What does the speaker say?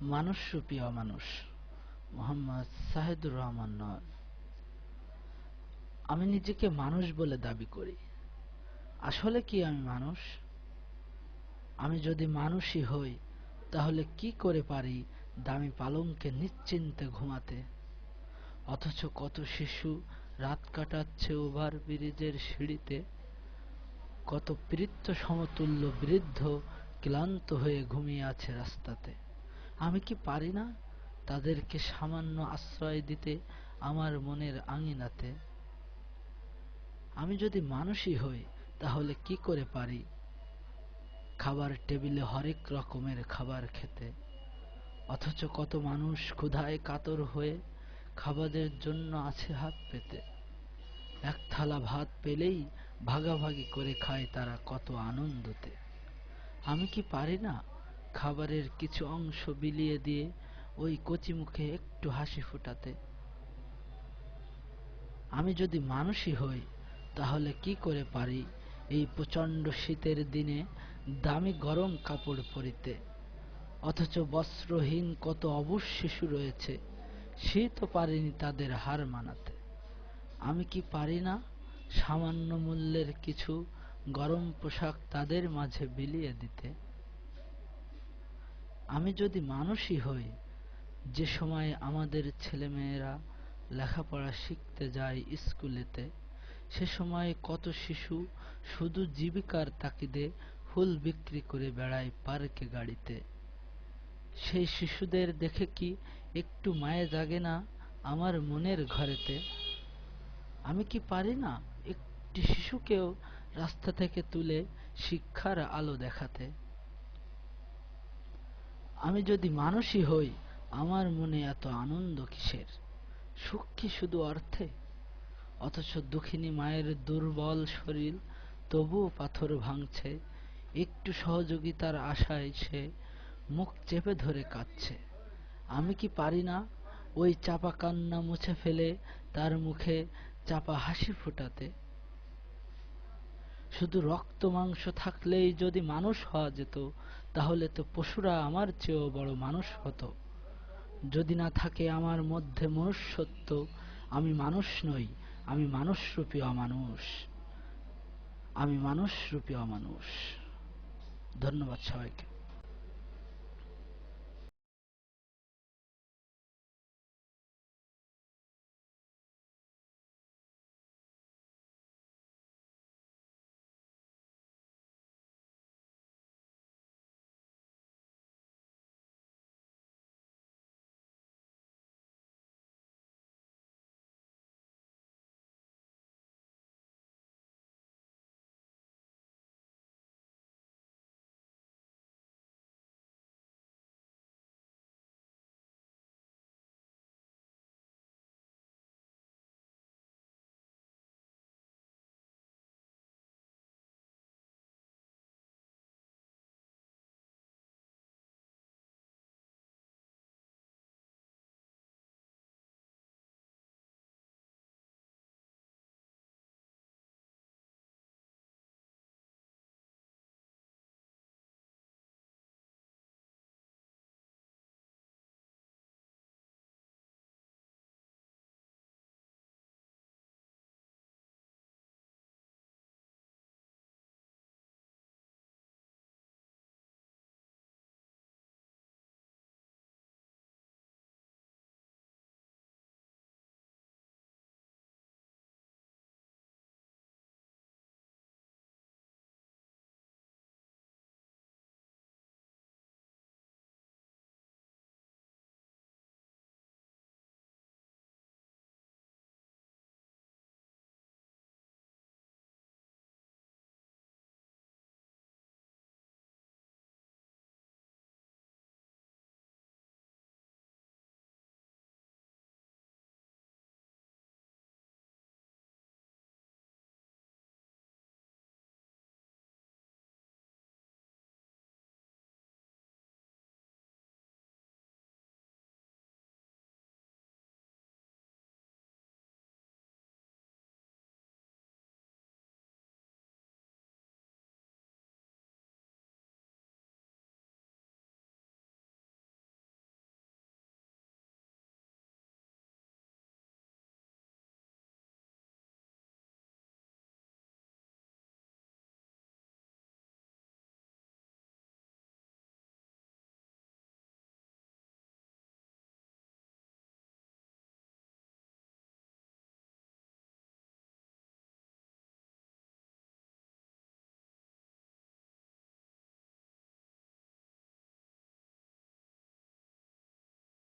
মানুষরূপী অমানুষ মোহাম্মদ সাহেদুর রহমান নন। আমি নিজেকে মানুষ বলে দাবি করি। আসলে কি আমি মানুষ? আমি যদি মানুষই হই তাহলে কি করে পারি দামি পালঙ্কে নিশ্চিন্তে ঘুমাতে, অথচ কত শিশু রাত কাটাচ্ছে ওভার ব্রিজের সিঁড়িতে, কত বৃদ্ধ সমতুল্য বৃদ্ধ ক্লান্ত হয়ে ঘুমিয়ে আছে রাস্তাতে। আমি কি পারি না তাদেরকে সামান্য আশ্রয় দিতে আমার মনের আঙিনাতে? আমি যদি মানুষই হই তাহলে কি করে পারি খাবার টেবিলে হরেক রকমের খাবার খেতে, অথচ কত মানুষ ক্ষুধায় কাতর হয়ে খাবারের জন্য আছে হাত পেতে। এক থালা ভাত পেলেই ভাগাভাগি করে খায় তারা কত আনন্দতে। আমি কি পারি না খাবারের কিছু অংশ বিলিয়ে দিয়ে ওই কচি মুখে একটু হাসি ফোটাতে? আমি যদি মানুষই হই তাহলে কি করে পারি এই প্রচণ্ড শীতের দিনে দামি গরম কাপড় পরিতে, অথচ বস্ত্রহীন কত অবুঝ শিশু রয়েছে, শীতও পারেনি তাদের হার মানাতে। আমি কি পারি না সামান্য মূল্যের কিছু গরম পোশাক তাদের মাঝে বিলিয়ে দিতে? আমি যদি মানুষই হই, যে সময় আমাদের ছেলেমেয়েরা লেখাপড়া শিখতে যায় স্কুলেতে, সে সময় কত শিশু শুধু জীবিকার তাগিদে ফুল বিক্রি করে বেড়ায় পার্কে গাড়িতে। সেই শিশুদের দেখে কি একটু মায়া জাগে না আমার মনের ঘরেতে? আমি কি পারি না একটি শিশুকেও রাস্তা থেকে তুলে শিক্ষার আলো দেখাতে? আমি যদি মানুষই হই, আমার মনে এত আনন্দ কিসের, সুখ কি শুধু অর্থে? অথচ দুঃখিনী মায়ের দুর্বল শরীর তবুও পাথর ভাঙছে, একটু সহযোগিতার আশায় সে মুখ চেপে ধরে কাঁদছে। আমি কি পারি না ওই চাপা কান্না মুছে ফেলে তার মুখে চাপা হাসি ফোটাতে? শুধু রক্ত মাংস থাকলেই যদি মানুষ হওয়া যেত, তাহলে তো পশুরা আমার চেয়েও বড় মানুষ হতো। যদি না থাকে আমার মধ্যে মনুষ্যত্ব, আমি মানুষ নই, আমি মানুষরূপী অমানুষ। আমি মানুষরূপী অমানুষ। ধন্যবাদ সবাইকে।